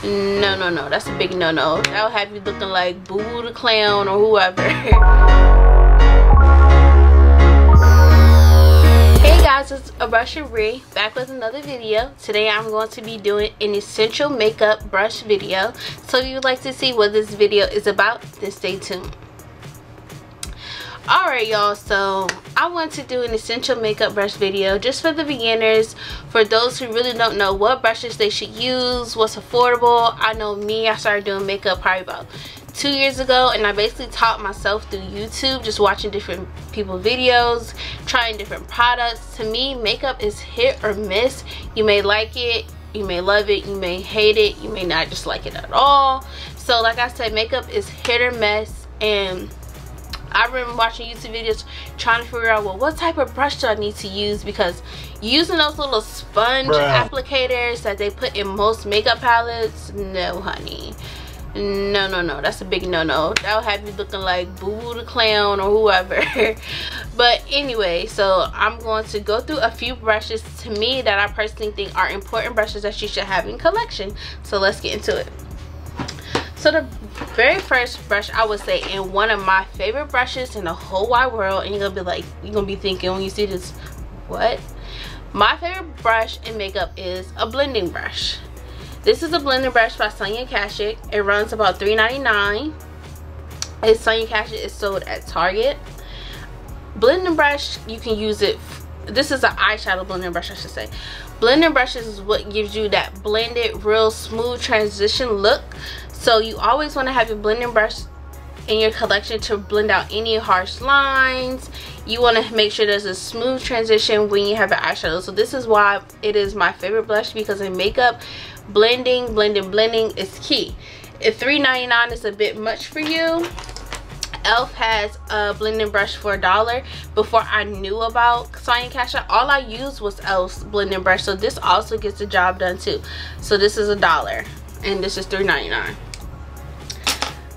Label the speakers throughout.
Speaker 1: No, no, no. That's a big no-no. That'll have you looking like Boo Boo the Clown or whoever. Hey guys, it's aBrushofBre back with another video. Today I'm going to be doing an essential makeup brush video. So if you would like to see what this video is about, then stay tuned. Alright y'all, so I want to do an essential makeup brush video just for the beginners, for those who really don't know what brushes they should use, what's affordable. I know me, I started doing makeup probably about 2 years ago, and I basically taught myself through YouTube, just watching different people's videos, trying different products. To me, makeup is hit or miss. You may like it, you may love it, you may hate it, you may not just like it at all. So like I said, makeup is hit or miss, and I remember watching YouTube videos trying to figure out, well, what type of brush do I need to use, because using those little sponge applicators that they put in most makeup palettes, no honey, no, no, no, that's a big no-no. That'll have you looking like Boo Boo the Clown or whoever. But anyway, so I'm going to go through a few brushes to me that I personally think are important brushes that you should have in collection. So let's get into it. So the very first brush, I would say, and one of my favorite brushes in the whole wide world, and you're gonna be thinking when you see this, what? My favorite brush in makeup is a blending brush. This is a blending brush by Sonia Kashuk. It runs about $3.99. Sonia Kashuk is sold at Target. Blending brush, you can use it. This is an eyeshadow blending brush, I should say. Blending brushes is what gives you that blended, real smooth transition look. So you always want to have your blending brush in your collection to blend out any harsh lines. You want to make sure there's a smooth transition when you have your eyeshadow. So this is why it is my favorite blush, because in makeup, blending is key. If $3.99 is a bit much for you, Elf has a blending brush for $1. Before I knew about Sonia Kashuk, all I used was Elf's blending brush. So this also gets the job done too. So this is $1 and this is $3.99.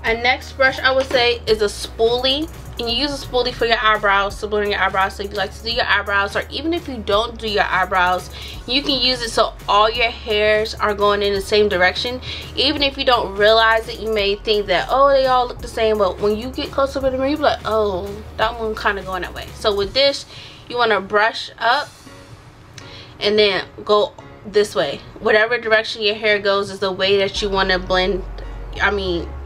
Speaker 1: And next brush I would say is a spoolie, and you use a spoolie for your eyebrows, to blend your eyebrows. So if you like to do your eyebrows, or even if you don't do your eyebrows, you can use it so all your hairs are going in the same direction. Even if you don't realize it, you may think that, oh, they all look the same, but when you get close up in the mirror, you're like, oh, that one kind of going that way. So with this, you want to brush up and then go this way. Whatever direction your hair goes is the way that you want to blend,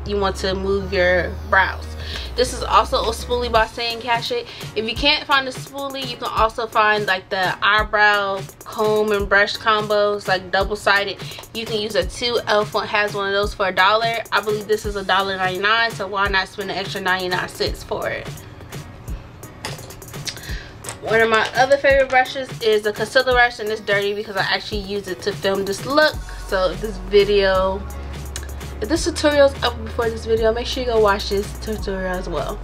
Speaker 1: you want to move your brows. This is also a spoolie by Sonia Kashuk. If you can't find a spoolie, you can also find like the eyebrow comb and brush combos, like double-sided. You can use a 2. Elf has one of those for $1. I believe this is $1.99, so why not spend an extra 99 cents for it? One of my other favorite brushes is a concealer brush, and it's dirty because I actually use it to film this look. So if this tutorial is up before this video, make sure you go watch this tutorial as well.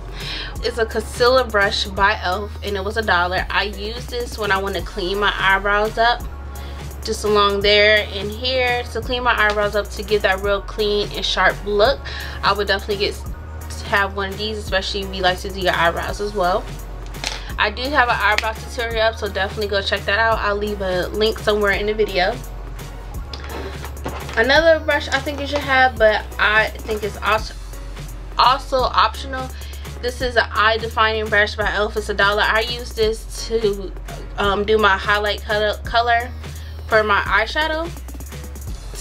Speaker 1: It's a concealer brush by Elf, and it was $1. I use this when I want to clean my eyebrows up, just along there and here, to clean my eyebrows up, to give that real clean and sharp look. I would definitely have one of these, especially if you like to do your eyebrows as well. I do have an eyebrow tutorial up, so definitely go check that out. I'll leave a link somewhere in the video. Another brush I think you should have, but I think it's also optional. This is an eye defining brush by Elf. It's $1. I use this to do my highlight color for my eyeshadow.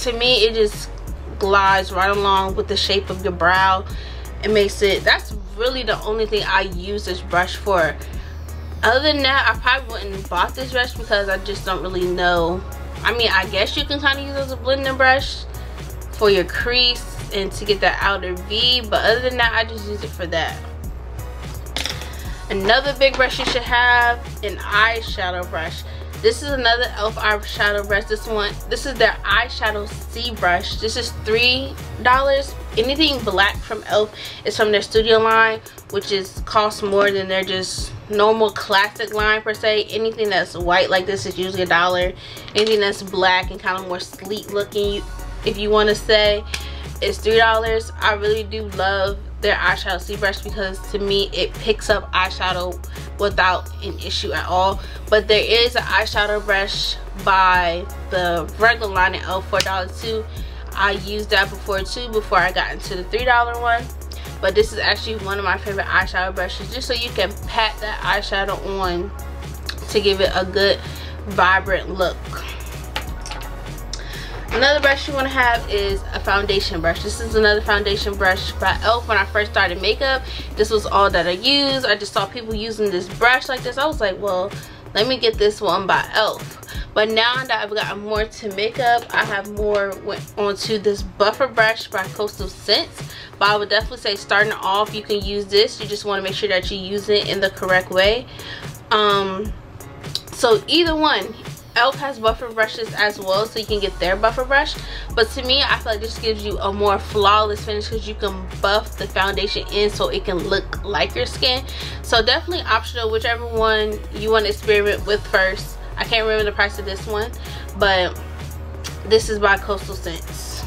Speaker 1: To me, it just glides right along with the shape of your brow. It makes it, that's really the only thing I use this brush for. Other than that, I probably wouldn't have bought this brush because I just don't really know. I guess you can kind of use it as a blending brush for your crease and to get that outer V, but other than that, I just use it for that. Another big brush you should have, an eyeshadow brush. This is another Elf eyeshadow brush. This is their eyeshadow C brush. This is $3. Anything black from Elf is from their studio line, which costs more than their just normal classic line per se. Anything that's white like this is usually $1. Anything that's black and kind of more sleek looking, if you want to say, is $3. I really do love their eyeshadow C brush because to me it picks up eyeshadow without an issue at all. But there is an eyeshadow brush by the regular line at $4 too. I used that before too, before I got into the $3 one. But this is actually one of my favorite eyeshadow brushes, just so you can pat that eyeshadow on to give it a good vibrant look. Another brush you want to have is a foundation brush. This is another foundation brush by e.l.f. When I first started makeup, this was all that I used. I just saw people using this brush like this. I was like, well, let me get this one by e.l.f. But now that I've gotten more to makeup, I have more went onto this buffer brush by Coastal Scents. But I would definitely say starting off, you can use this. You just want to make sure that you use it in the correct way. So either one, e.l.f. has buffer brushes as well, so you can get their buffer brush. But to me, I feel like this gives you a more flawless finish because you can buff the foundation in so it can look like your skin. So definitely optional, whichever one you want to experiment with first. I can't remember the price of this one, but this is by Coastal Scents.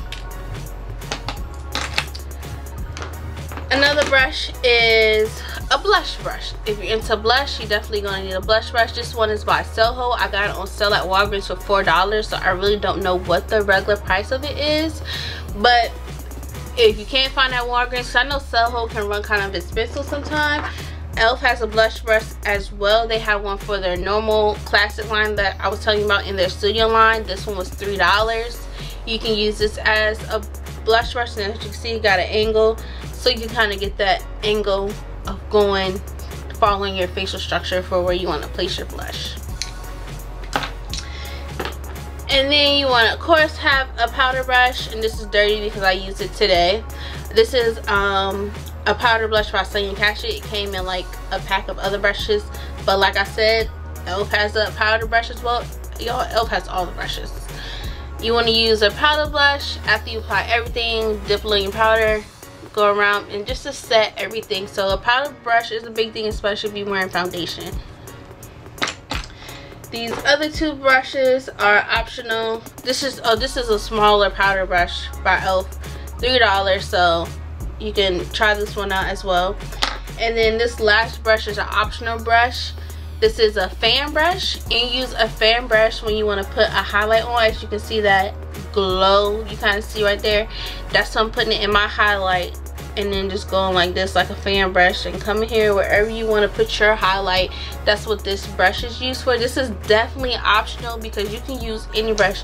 Speaker 1: Another brush is a blush brush. If you're into blush, you're definitely going to need a blush brush. This one is by Soho. I got it on sale at Walgreens for $4, so I really don't know what the regular price of it is. But if you can't find that Walgreens, because I know Soho can run kind of expensive sometimes, e.l.f. has a blush brush as well. They have one for their normal classic line that I was telling you about in their studio line. This one was $3. You can use this as a blush brush, and as you can see, you got an angle, so you can kind of get that angle of going, following your facial structure for where you want to place your blush. And then you want to, of course, have a powder brush, and this is dirty because I used it today. This is a powder blush by Sonia Kashuk. It came in like a pack of other brushes, but like I said, e.l.f. has a powder brush as well. Y'all, e.l.f. has all the brushes. You want to use a powder blush after you apply everything, dip it in your powder, go around, and just to set everything. So a powder brush is a big thing, especially if you're wearing foundation. These other two brushes are optional. This is a smaller powder brush by e.l.f. $3, so you can try this one out as well. And then this last brush is an optional brush. This is a fan brush, and you use a fan brush when you want to put a highlight on. As you can see, that glow you kind of see right there, that's what I'm putting it in my highlight, and then just going like this, like a fan brush, and come here wherever you want to put your highlight. That's what this brush is used for. This is definitely optional because you can use any brush.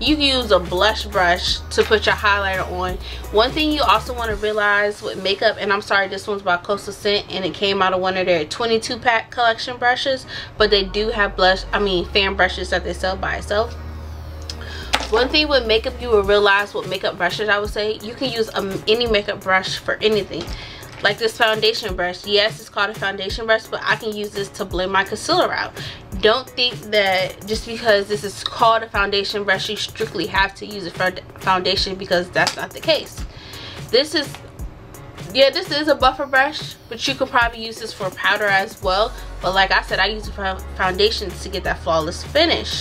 Speaker 1: You can use a blush brush to put your highlighter on. One thing you also want to realize with makeup, and I'm sorry, this one's by Coastal Scent, and it came out of one of their 22-pack collection brushes, but they do have fan brushes that they sell by itself. One thing with makeup you will realize with makeup brushes, I would say, you can use any makeup brush for anything. Like this foundation brush, yes, it's called a foundation brush, but I can use this to blend my concealer out. Don't think that just because this is called a foundation brush, you strictly have to use it for foundation, because that's not the case. This is a buffer brush, but you could probably use this for powder as well. But like I said, I use it for foundation to get that flawless finish.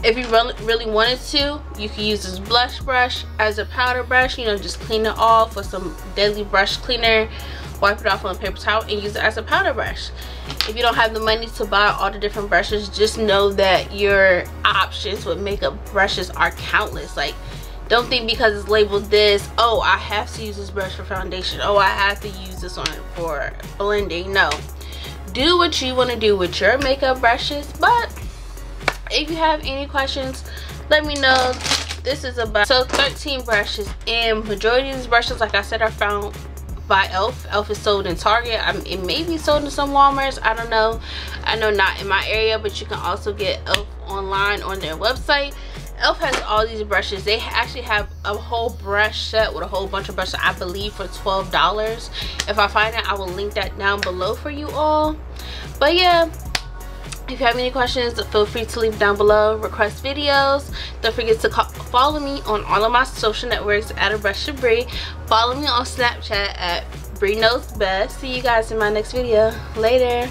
Speaker 1: If you really wanted to, you can use this blush brush as a powder brush, you know, just clean it off with some deadly brush cleaner, wipe it off on a paper towel, and use it as a powder brush. If you don't have the money to buy all the different brushes, just know that your options with makeup brushes are countless. Like, don't think because it's labeled this, oh, I have to use this brush for foundation, oh, I have to use this one for blending. No, do what you want to do with your makeup brushes. But if you have any questions, let me know. This is about 13 brushes, and majority of these brushes, like I said, are found by e.l.f. e.l.f. is sold in Target. It may be sold in some Walmarts, I don't know. I know not in my area, but you can also get e.l.f. online on their website. e.l.f. has all these brushes. They actually have a whole brush set with a whole bunch of brushes, I believe, for $12. If I find it, I will link that down below for you all. But yeah, if you have any questions, feel free to leave down below. Request videos. Don't forget to follow me on all of my social networks at aBrushofBre. Follow me on Snapchat at Bre Knows Best. See you guys in my next video. Later.